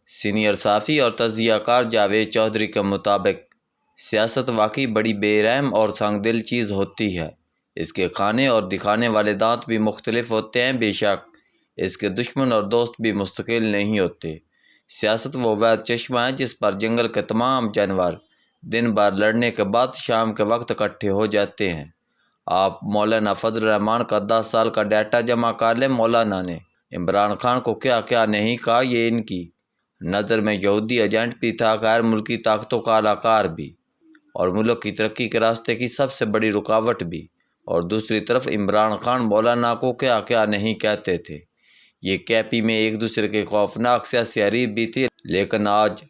Senior صحافی اور تجزیہ کار جاوید چودھری کے مطابق سیاست واقعی بڑی بے رحم اور سنگ دل چیز ہوتی ہے۔ اس کے کھانے اور دکھانے والے دانت بھی مختلف ہوتے ہیں، بے شک اس کے دشمن اور دوست بھی مستقل نہیں ہوتے۔ سیاست وہ واحد چشمہ ہے جس پر جنگل کے تمام جانور دن بھر لڑنے کے بعد شام کے وقت اکٹھے ہو جاتے ہیں۔ آپ مولانا فضل الرحمان کا 10 سال کا ڈیٹا جمع کر لیں۔ مولانا نے عمران خان کو کیا کیا نہیں کہا، یہ ان کی نظر میں یہودی ایجنٹ بھی تھا، غیر ملکی طاقتوں کا اہلکار بھی، اور ملک کی ترقی کے راستے کی سب سے بڑی رکاوٹ بھی۔ اور دوسری طرف عمران خان مولانا کو کیا کیا نہیں کہتے تھے۔ یہ کیپی میں ایک دوسرے کے خوفناک سیاسی حریف بھی تھے، لیکن آج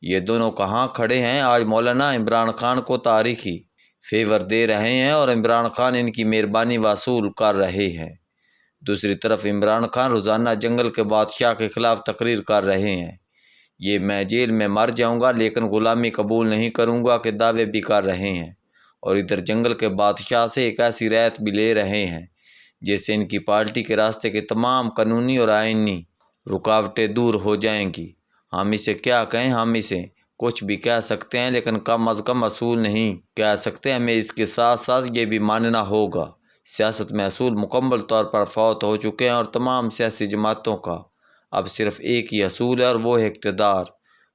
یہ دونوں کہاں کھڑے ہیں؟ آج مولانا عمران خان کو تاریخی فیور دے رہے ہیں اور عمران خان ان کی مہربانی وصول کر رہے ہیں۔ دوسری طرف عمران خان روزانہ جنگل کے بادشاہ کے خلاف تقریر کر رہے ہیں۔ یہ میں جیل میں مر جاؤں گا لیکن غلامی قبول نہیں کروں گا کے دعوے بھی کر رہے ہیں، اور ادھر جنگل کے بادشاہ سے ایک ایسی رعایت بھی لے رہے ہیں جس سے ان کی پارٹی کے راستے کے تمام قانونی اور آئینی رکاوٹیں دور ہو جائیں گی۔ ہم اسے کیا کہیں؟ ہم اسے کچھ بھی کہہ سکتے ہیں لیکن کم از کم اصول نہیں کہہ سکتے۔ ہمیں اس کے ساتھ ساتھ یہ بھی ماننا ہوگا سیاست میں اصول مکمل طور پر فوت ہو چکے ہیں اور تمام سیاسی جماعتوں کا اب صرف ایک ہی اصول ہے اور وہ ہے اقتدار،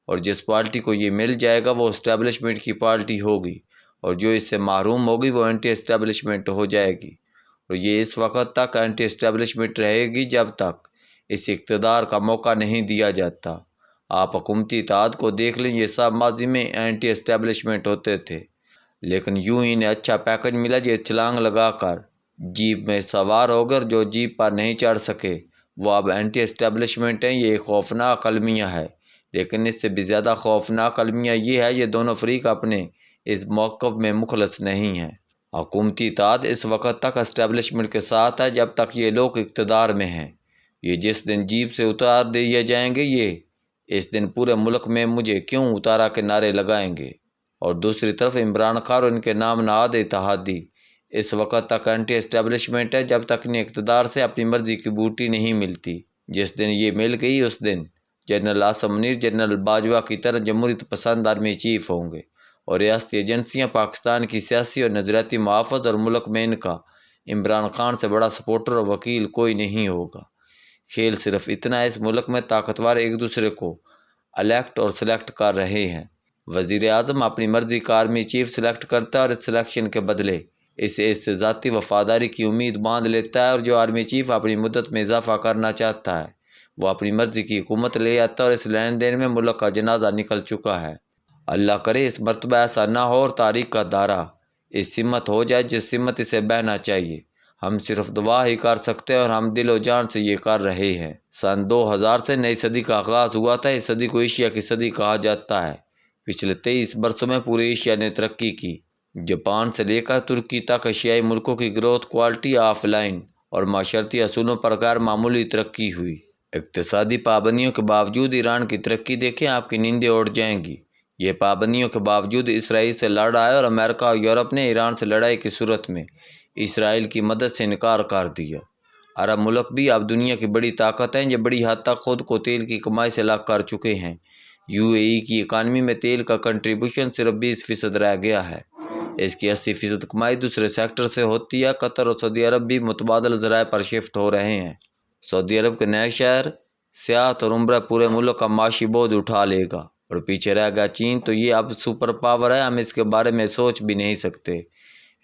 اور جس پارٹی کو یہ مل جائے گا وہ اسٹیبلشمنٹ کی پارٹی ہوگی، اور جو اس سے محروم ہوگی وہ اینٹی اسٹیبلشمنٹ ہو جائے گی، اور یہ اس وقت تک اینٹی اسٹیبلشمنٹ رہے گی جب تک اس اقتدار کا موقع نہیں دیا جاتا۔ آپ حکومتی اتحاد کو دیکھ لیں، یہ سب ماضی میں اینٹی اسٹیبلشمنٹ ہوتے تھے، لیکن یوں ہی انہیں اچھا پیکج ملا، یہ چھلانگ لگا کر جیپ میں سوار ہو کر جو جیپ پر نہیں چڑھ سکے وہ اب اینٹی اسٹیبلشمنٹ ہیں۔ یہ ایک خوفناک المیہ ہے، لیکن اس سے بھی زیادہ خوفناک المیہ یہ ہے یہ دونوں فریق اپنے اس موقف میں مخلص نہیں ہیں۔ حکومتی اتحاد اس وقت تک اسٹیبلشمنٹ کے ساتھ ہے جب تک یہ لوگ اقتدار میں ہیں۔ یہ جس دن جیپ سے اتار دیے جائیں گے یہ اس دن پورے ملک میں مجھے کیوں اتارا کے نعرے لگائیں گے۔ اور دوسری طرف عمران خان اور ان کے نام نہاد اتحادی اس وقت تک اینٹی اسٹیبلشمنٹ ہے جب تک انہیں اقتدار سے اپنی مرضی کی بوٹی نہیں ملتی۔ جس دن یہ مل گئی اس دن جنرل عاصم منیر جنرل باجوہ کی طرح جمہوریت پسند آرمی چیف ہوں گے، اور ریاستی ایجنسیاں پاکستان کی سیاسی اور نظریاتی محافظ، اور ملک میں ان کا عمران خان سے بڑا سپورٹر اور وکیل کوئی نہیں ہوگا۔ کھیل صرف اتنا ہے، اس ملک میں طاقتور ایک دوسرے کو الیکٹ اور سلیکٹ کر رہے ہیں۔ وزیر اعظم اپنی مرضی کا آرمی چیف سلیکٹ کرتا ہے اور اس سلیکشن کے بدلے اسے اس سے ذاتی وفاداری کی امید باندھ لیتا ہے، اور جو آرمی چیف اپنی مدت میں اضافہ کرنا چاہتا ہے وہ اپنی مرضی کی حکومت لے آتا ہے، اور اس لین دین میں ملک کا جنازہ نکل چکا ہے۔ اللہ کرے اس مرتبہ ایسا نہ ہو اور تاریخ کا دھارا اس سمت ہو جائے جس سمت اسے بہنا چاہیے۔ ہم صرف دعا ہی کر سکتے ہیں اور ہم دل و جان سے یہ کر رہے ہیں۔ سن 2000 سے نئی صدی کا آغاز ہوا تھا۔ اس صدی کو ایشیا کی صدی کہا جاتا ہے۔ پچھلے 23 برسوں میں پورے ایشیا نے ترقی کی۔ جاپان سے لے کر ترکی تک ایشیائی ملکوں کی گروتھ، کوالٹی آف لائن اور معاشرتی اصولوں پر غیر معمولی ترقی ہوئی۔ اقتصادی پابندیوں کے باوجود ایران کی ترقی دیکھیں، آپ کی نیندیں اڑ جائیں گی۔ یہ پابندیوں کے باوجود اسرائیل سے لڑ رہا ہے، اور امریکہ اور یورپ نے ایران سے لڑائی کی صورت میں اسرائیل کی مدد سے انکار کر دیا۔ عرب ملک بھی اب دنیا کی بڑی طاقت ہیں، یہ بڑی حد تک خود کو تیل کی کمائی سے الگ کر چکے ہیں۔ یو اے ای کی اکانومی میں تیل کا کنٹریبیوشن صرف 20% رہ گیا ہے۔ اس کی 80% کمائی دوسرے سیکٹر سے ہوتی ہے۔ قطر اور سعودی عرب بھی متبادل ذرائع پر شفٹ ہو رہے ہیں۔ سعودی عرب کے نئے شہر سیاحت اور عمرہ پورے ملک کا معاشی بوجھ اٹھا لے گا، اور پیچھے رہ گیا چین، تو یہ اب سپر پاور ہے، ہم اس کے بارے میں سوچ بھی نہیں سکتے۔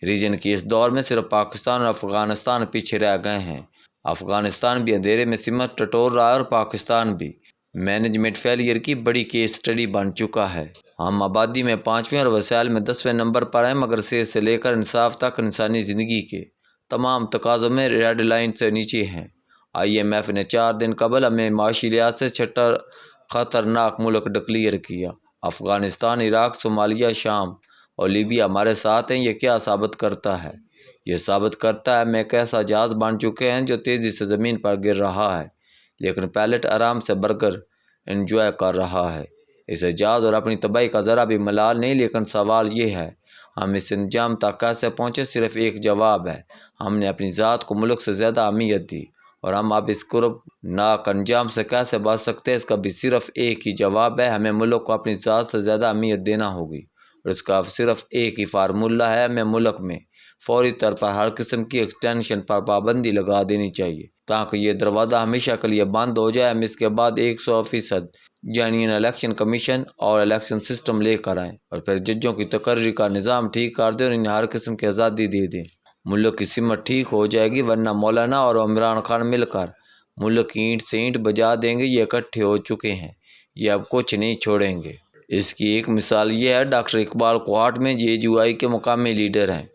ریجن کی اس دور میں صرف پاکستان اور افغانستان پیچھے رہ گئے ہیں۔ افغانستان بھی اندھیرے میں سمت ٹٹول رہا ہے، اور پاکستان بھی مینجمنٹ فیلئر کی بڑی کیس سٹڈی بن چکا ہے۔ ہم آبادی میں 5ویں اور وسائل میں 10ویں نمبر پر ہیں، مگر صحت سے لے کر انصاف تک انسانی زندگی کے تمام تقاضوں میں ریڈ لائن سے نیچے ہیں۔ IMF نے 4 دن قبل ہمیں معاشی لحاظ سے چھٹا خطرناک ملک ڈکلیئر کیا۔ افغانستان، عراق، صومالیہ، شام اور لیبیا ہمارے ساتھ ہیں۔ یہ کیا ثابت کرتا ہے؟ یہ ثابت کرتا ہے ہم ایک ایسا جہاز بن چکے ہیں جو تیزی سے زمین پر گر رہا ہے، لیکن پائلٹ آرام سے برگر انجوائے کر رہا ہے۔ اسے جہاز اور اپنی تباہی کا ذرا بھی ملال نہیں، لیکن سوال یہ ہے ہم اس انجام تک کیسے پہنچے؟ صرف ایک جواب ہے، ہم نے اپنی ذات کو ملک سے زیادہ اہمیت دی، اور ہم اب اس قرب ناک انجام سے کیسے بچ سکتے ہیں، اس کا بھی صرف ایک ہی جواب ہے: ہمیں ملک کو اپنی ذات سے زیادہ اہمیت دینا ہوگی، اور اس کا صرف ایک ہی فارمولہ ہے: ہمیں ملک میں فوری طور پر ہر قسم کی ایکسٹینشن پر پابندی لگا دینی چاہیے تاکہ یہ دروازہ ہمیشہ کے لیے بند ہو جائے۔ ہم اس کے بعد 100% جینئن الیکشن کمیشن اور الیکشن سسٹم لے کر آئیں، اور پھر ججوں کی تقرری کا نظام ٹھیک کر دیں اور انہیں ہر قسم کی آزادی دے دیں۔ ملک کی سمت ٹھیک ہو جائے گی، ورنہ مولانا اور عمران خان مل کر ملک کی اینٹ سے اینٹ بجا دیں گے۔ یہ اکٹھے ہو چکے ہیں، یہ اب کچھ نہیں چھوڑیں گے۔ اس کی ایک مثال یہ ہے: ڈاکٹر اقبال کوہاٹ میں JUI کے مقامی لیڈر ہیں،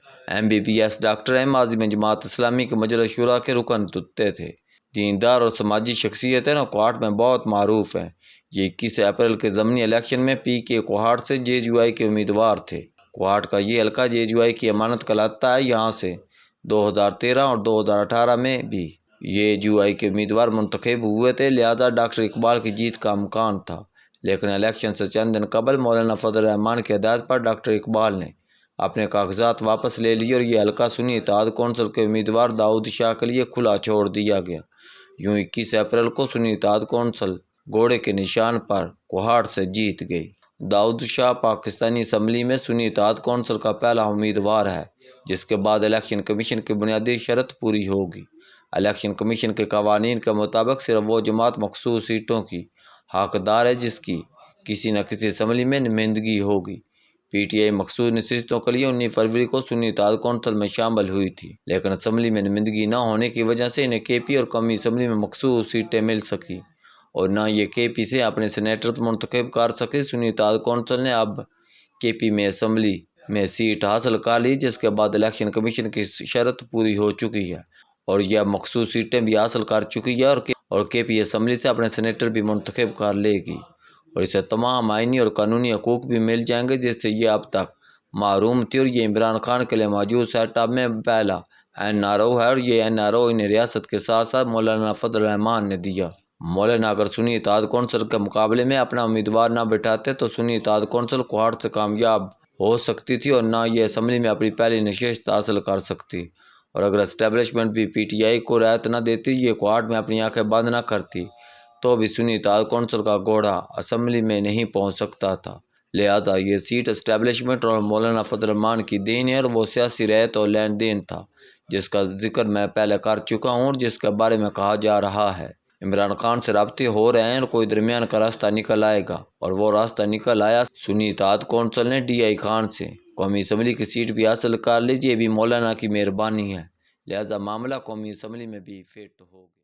MBBS ڈاکٹر ہیں، ماضی میں جماعت اسلامی کے مجلس شورا کے رکن تھے، دیندار اور سماجی شخصیت ہیں اور کوہاٹ میں بہت معروف ہیں۔ یہ 21 اپریل کے ضمنی الیکشن میں PK کوہاٹ سے JUI کے امیدوار تھے۔ کوہاٹ کا یہ حلقہ JUI کی امانت کہلاتا ہے۔ یہاں سے 2013 اور 2018 میں بھی JUI کے امیدوار منتخب ہوئے تھے، لہذا ڈاکٹر اقبال کی جیت کا امکان تھا۔ لیکن الیکشن سے چند دن قبل مولانا فضل الرحمان کی ہدایت پر ڈاکٹر اقبال نے اپنے کاغذات واپس لے لیے اور یہ حلقہ سنی اتحاد کونسل کے امیدوار داؤد شاہ کے لیے کھلا چھوڑ دیا گیا۔ یوں 21 اپریل کو سنی اتحاد کونسل گھوڑے کے نشان پر کوہاٹ سے جیت گئی۔ داؤد شاہ پاکستانی اسمبلی میں سنی اتحاد کونسل کا پہلا امیدوار ہے، جس کے بعد الیکشن کمیشن کی بنیادی شرط پوری ہوگی۔ الیکشن کمیشن کے قوانین کے مطابق صرف وہ جماعت مخصوص سیٹوں کی حقدار ہے جس کی کسی نہ کسی اسمبلی میں نمائندگی ہوگی۔ PTI مخصوص نشستوں کے لیے 19 فروری کو سنی اتحاد کونسل میں شامل ہوئی تھی، لیکن اسمبلی میں نمائندگی نہ ہونے کی وجہ سے انہیں KP اور قومی اسمبلی میں مخصوص سیٹیں مل سکیں اور نہ یہ KP سے اپنے سینیٹر منتخب کر سکے۔ سنی اتحاد کونسل نے اب KP میں اسمبلی میں سیٹ حاصل کر لی، جس کے بعد الیکشن کمیشن کی شرط پوری ہو چکی ہے اور یہ اب مخصوص سیٹیں بھی حاصل کر چکی ہے اور KP اسمبلی سے اپنے سینیٹر بھی منتخب کر لے گی اور اسے تمام آئینی اور قانونی حقوق بھی مل جائیں گے جس سے یہ اب تک محروم تھی، اور یہ عمران خان کے لیے موجود سیٹ اپ میں پہلا NRO ہے، اور یہ NRO انہیں ریاست کے ساتھ ساتھ مولانا فضل الرحمان نے دیا۔ مولانا اگر سنی اتحاد کونسل کے مقابلے میں اپنا امیدوار نہ بٹھاتے تو سنی اتحاد کونسل کوہاٹ سے کامیاب ہو سکتی تھی اور نہ یہ اسمبلی میں اپنی پہلی نشست حاصل کر سکتی، اور اگر اسٹیبلشمنٹ بھی PTI کو رعایت نہ دیتی، یہ کوہاٹ میں اپنی آنکھیں بند نہ کرتی، تو بھی سنی اتحاد کونسل کا گھوڑا اسمبلی میں نہیں پہنچ سکتا تھا۔ لہذا یہ سیٹ اسٹیبلشمنٹ اور مولانا فضل الرحمان کی دین ہے، اور وہ سیاسی رعایت اور لین دین تھا جس کا ذکر میں پہلے کر چکا ہوں اور جس کے بارے میں کہا جا رہا ہے عمران خان سے رابطے ہو رہے ہیں اور کوئی درمیان کا راستہ نکل آئے گا، اور وہ راستہ نکل آیا۔ سنی اتحاد کونسل نے DI خان سے قومی اسمبلی کی سیٹ بھی حاصل کر لی، یہ بھی مولانا کی مہربانی ہے، لہذا معاملہ قومی اسمبلی میں بھی فٹ ہو گیا۔